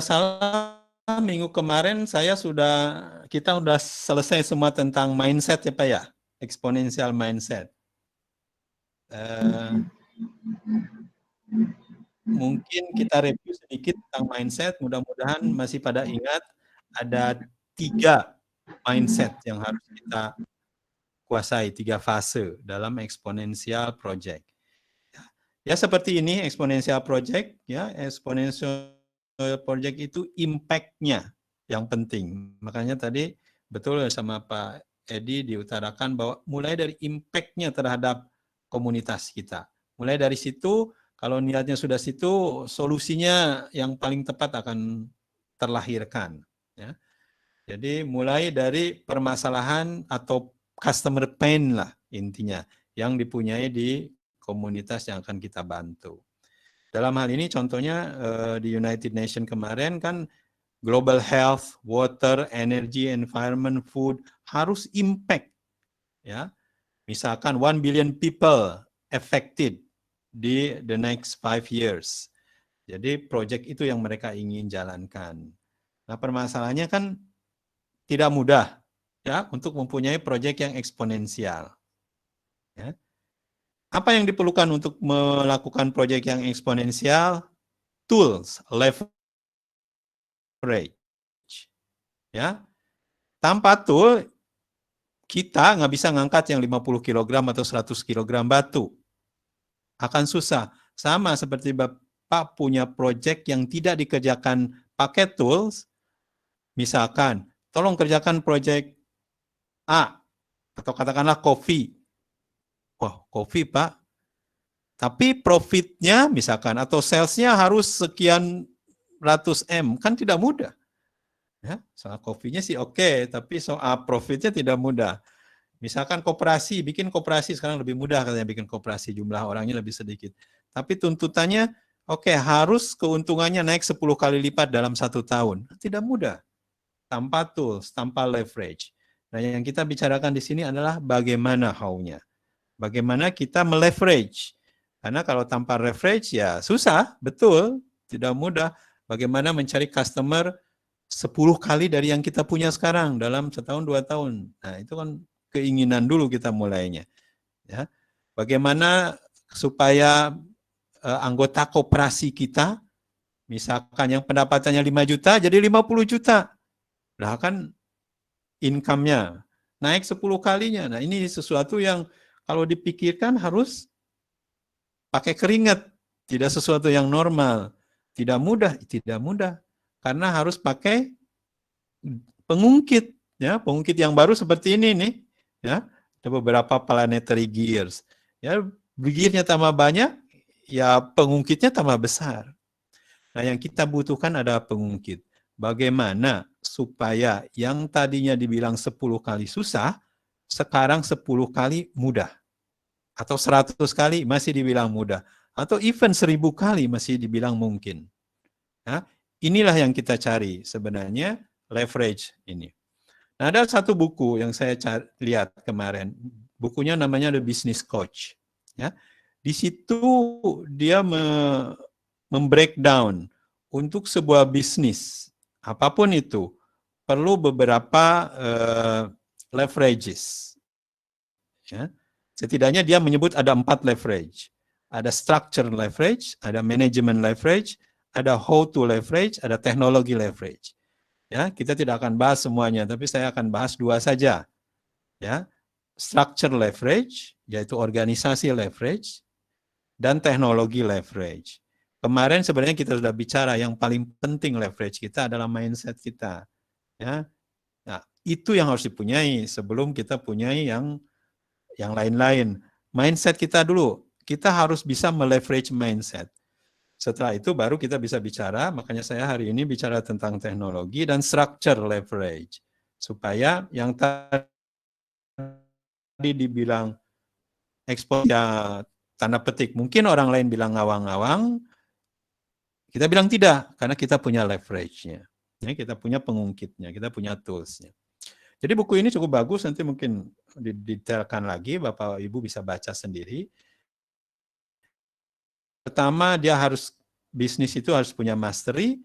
salah minggu kemarin kita sudah selesai semua tentang mindset ya Pak ya, exponential mindset. Mungkin kita review sedikit tentang mindset, mudah-mudahan masih pada ingat ada 3 mindset yang harus kita kuasai, 3 fase dalam exponential project. Ya seperti ini exponential project, ya exponential project itu impact-nya yang penting. Makanya tadi betul sama Pak Edi diutarakan bahwa mulai dari impact-nya terhadap komunitas kita. Mulai dari situ, kalau niatnya sudah situ, solusinya yang paling tepat akan terlahirkan. Ya. Jadi mulai dari permasalahan atau customer pain lah intinya, yang dipunyai di komunitas yang akan kita bantu. Dalam hal ini contohnya di United Nations kemarin kan global health, water, energy, environment, food harus impact. Ya. Misalkan 1 billion people affected di the next 5 years. Jadi project itu yang mereka ingin jalankan. Nah permasalahannya kan tidak mudah ya untuk mempunyai project yang eksponensial. Ya. Apa yang diperlukan untuk melakukan project yang eksponensial? Tools, leverage. Ya. Tanpa tool, kita nggak bisa ngangkat yang 50 kg atau 100 kg batu. Akan susah. Sama seperti Bapak punya project yang tidak dikerjakan pakai tools, misalkan, tolong kerjakan project A, atau katakanlah kopi. Wah, kopi Pak, tapi profitnya misalkan atau salesnya harus sekian ratus M, kan tidak mudah. Ya, soal kopinya sih oke, tapi soal profitnya tidak mudah. Misalkan koperasi, bikin koperasi sekarang lebih mudah katanya bikin koperasi, jumlah orangnya lebih sedikit. Tapi tuntutannya, oke, harus keuntungannya naik 10 kali lipat dalam 1 tahun. Tidak mudah, tanpa tools, tanpa leverage. Nah yang kita bicarakan di sini adalah bagaimana how-nya. Bagaimana kita meleverage. Karena kalau tanpa leverage ya susah, betul, tidak mudah. Bagaimana mencari customer 10 kali dari yang kita punya sekarang dalam setahun 2 tahun. Nah itu kan keinginan dulu kita mulainya. Ya. Bagaimana supaya anggota koperasi kita, misalkan yang pendapatannya 5 juta jadi 50 juta. Nah kan income-nya naik 10 kalinya. Nah ini sesuatu yang kalau dipikirkan harus pakai keringat, tidak sesuatu yang normal. Tidak mudah, karena harus pakai pengungkit, ya, pengungkit yang baru seperti ini nih, ya, ada beberapa planetary gears, ya, gearnya tambah banyak, ya pengungkitnya tambah besar. Nah, yang kita butuhkan adalah pengungkit. Bagaimana supaya yang tadinya dibilang 10 kali susah, sekarang 10 kali mudah. Atau 100 kali masih dibilang mudah. Atau even 1000 kali masih dibilang mungkin. Nah, inilah yang kita cari sebenarnya, leverage ini. Nah, ada satu buku yang saya lihat kemarin. Bukunya namanya The Business Coach. Ya. Di situ dia membreakdown untuk sebuah bisnis, apapun itu, perlu beberapa leverages. Ya. Setidaknya dia menyebut ada 4 leverage. Ada structure leverage, ada management leverage, ada how to leverage, ada teknologi leverage. Ya, kita tidak akan bahas semuanya, tapi saya akan bahas 2 saja. Ya, structure leverage, yaitu organisasi leverage, dan teknologi leverage. Kemarin sebenarnya kita sudah bicara yang paling penting leverage kita adalah mindset kita. Ya, nah, itu yang harus dipunyai sebelum kita punyai yang lain-lain. Mindset kita dulu, kita harus bisa meleverage mindset. Setelah itu baru kita bisa bicara, makanya saya hari ini bicara tentang teknologi dan structure leverage. Supaya yang tadi dibilang ekspor ya tanda petik, mungkin orang lain bilang ngawang-ngawang, kita bilang tidak, karena kita punya leverage-nya. Ya, kita punya pengungkitnya, kita punya tools-nya. Jadi buku ini cukup bagus, nanti mungkin didetailkan lagi, Bapak Ibu bisa baca sendiri. Pertama, dia harus bisnis itu harus punya mastery,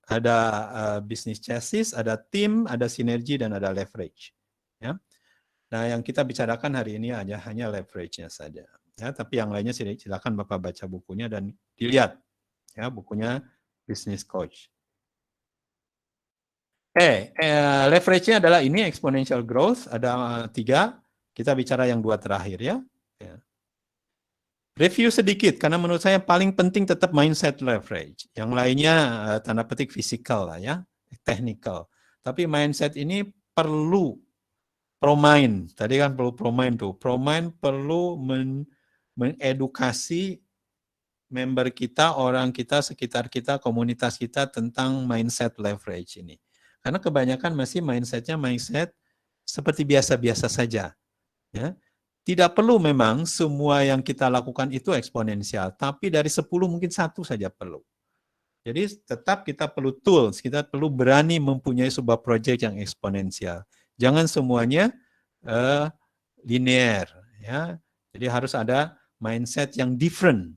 ada business chassis, ada tim, ada sinergi, dan ada leverage. Ya. Nah, yang kita bicarakan hari ini hanya leverage-nya saja. Ya, tapi yang lainnya silakan Bapak baca bukunya dan dilihat ya bukunya Business Coach. Leverage-nya adalah ini exponential growth, ada 3. Kita bicara yang 2 terakhir ya. Review sedikit, karena menurut saya paling penting tetap mindset leverage. Yang lainnya tanda petik fisikal lah ya, technical. Tapi mindset ini perlu promain. Tadi kan perlu promain tuh. Promain perlu mengedukasi member kita, orang kita, sekitar kita, komunitas kita tentang mindset leverage ini. Karena kebanyakan masih mindsetnya mindset seperti biasa-biasa saja. Ya. Tidak perlu memang semua yang kita lakukan itu eksponensial, tapi dari 10 mungkin 1 saja perlu. Jadi tetap kita perlu tools, kita perlu berani mempunyai sebuah project yang eksponensial. Jangan semuanya linear. Ya. Jadi harus ada mindset yang different.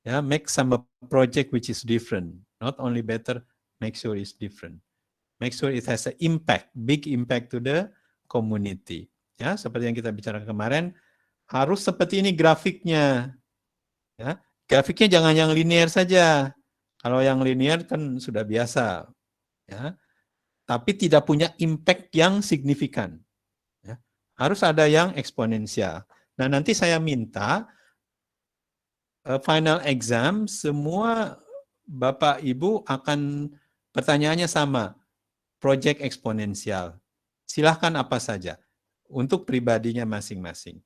Ya, make some project which is different. Not only better, make sure it's different. Make sure it has an impact, big impact to the community. Ya, seperti yang kita bicara kemarin, harus seperti ini grafiknya. Ya, grafiknya jangan yang linear saja. Kalau yang linear kan sudah biasa. Ya, tapi tidak punya impact yang signifikan. Ya, harus ada yang eksponensial. Nah, nanti saya minta final exam, semua Bapak Ibu akan pertanyaannya sama, project eksponensial. Silahkan apa saja untuk pribadinya masing-masing.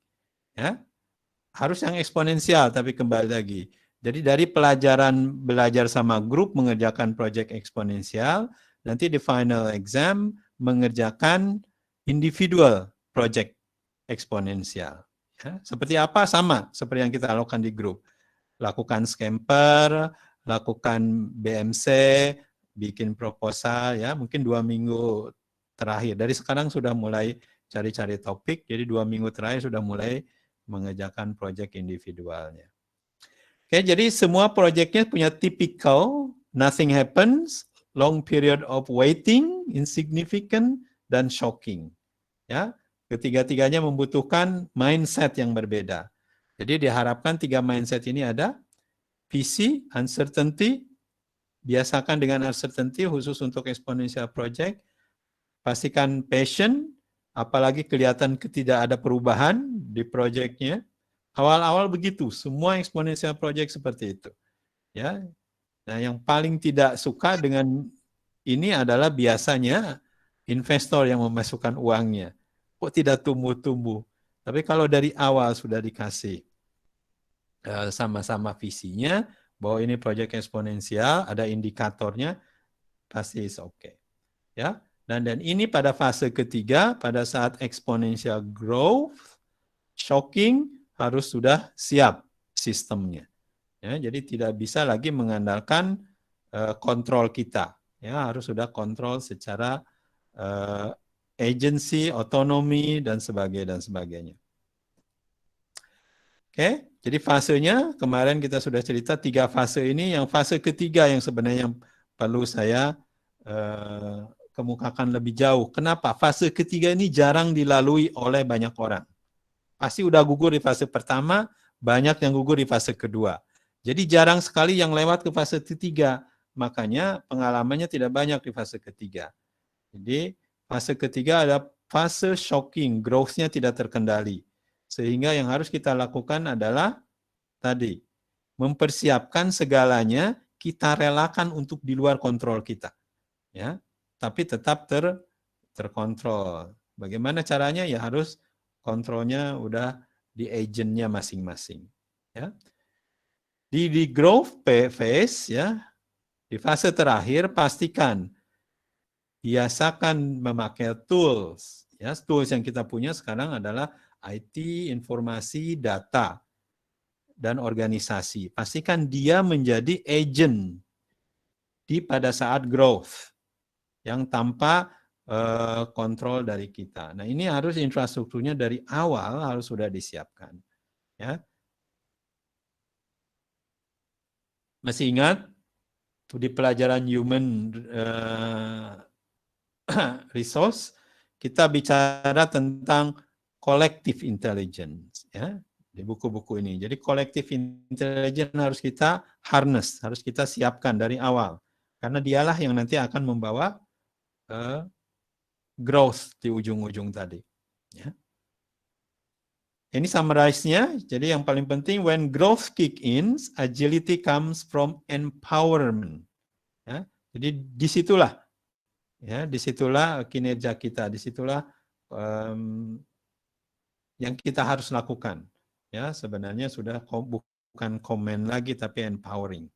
Ya, harus yang eksponensial, tapi kembali lagi. Jadi dari pelajaran belajar sama grup mengerjakan project eksponensial, nanti di final exam mengerjakan individual project eksponensial. Ya, seperti apa? Sama seperti yang kita lakukan di grup. Lakukan scamper, lakukan BMC, bikin proposal, ya mungkin 2 minggu terakhir. Dari sekarang sudah mulai cari-cari topik, jadi 2 minggu terakhir sudah mulai mengerjakan proyek individualnya. Oke, jadi semua proyeknya punya typical, nothing happens, long period of waiting, insignificant, dan shocking. Ya, ketiga-tiganya membutuhkan mindset yang berbeda. Jadi diharapkan 3 mindset ini ada, visi, uncertainty, biasakan dengan uncertainty khusus untuk exponential project, pastikan passion, apalagi kelihatan tidak ada perubahan di projectnya. Awal-awal begitu, semua exponential project seperti itu. Ya, nah yang paling tidak suka dengan ini adalah biasanya investor yang memasukkan uangnya. Kok tidak tumbuh-tumbuh? Tapi kalau dari awal sudah dikasih sama-sama visinya, bahwa ini proyek eksponensial, ada indikatornya, pasti is okay. Ya, dan ini pada fase ketiga, pada saat exponential growth, shocking, harus sudah siap sistemnya. Ya, jadi tidak bisa lagi mengandalkan kontrol kita. Ya, harus sudah kontrol secara agency, otonomi, dan sebagainya. Oke, jadi fasenya kemarin kita sudah cerita 3 fase ini. Yang fase ketiga yang sebenarnya yang perlu saya kemukakan lebih jauh. Kenapa? Fase ketiga ini jarang dilalui oleh banyak orang. Pasti udah gugur di fase pertama, banyak yang gugur di fase kedua. Jadi jarang sekali yang lewat ke fase ketiga. Makanya pengalamannya tidak banyak di fase ketiga. Jadi fase ketiga ada fase shocking, growth-nya tidak terkendali. Sehingga yang harus kita lakukan adalah tadi, mempersiapkan segalanya, kita relakan untuk di luar kontrol kita. Ya, tapi tetap terkontrol. Bagaimana caranya? Ya harus kontrolnya udah di agentnya masing-masing. Ya. Di growth phase, ya, di fase terakhir pastikan biasakan memakai tools. Ya, tools yang kita punya sekarang adalah IT, informasi, data, dan organisasi. Pastikan dia menjadi agent pada saat growth yang tanpa kontrol dari kita. Nah, ini harus infrastrukturnya dari awal harus sudah disiapkan. Ya. Masih ingat di pelajaran human resource, kita bicara tentang collective intelligence, ya, di buku-buku ini. Jadi collective intelligence harus kita harness, harus kita siapkan dari awal, karena dialah yang nanti akan membawa growth di ujung-ujung tadi. Ya. Ini summarize-nya. Jadi yang paling penting, when growth kick in, agility comes from empowerment. Ya. Jadi disitulah, ya, disitulah kinerja kita, disitulah yang kita harus lakukan. Ya, sebenarnya sudah bukan comment lagi, tapi empowering.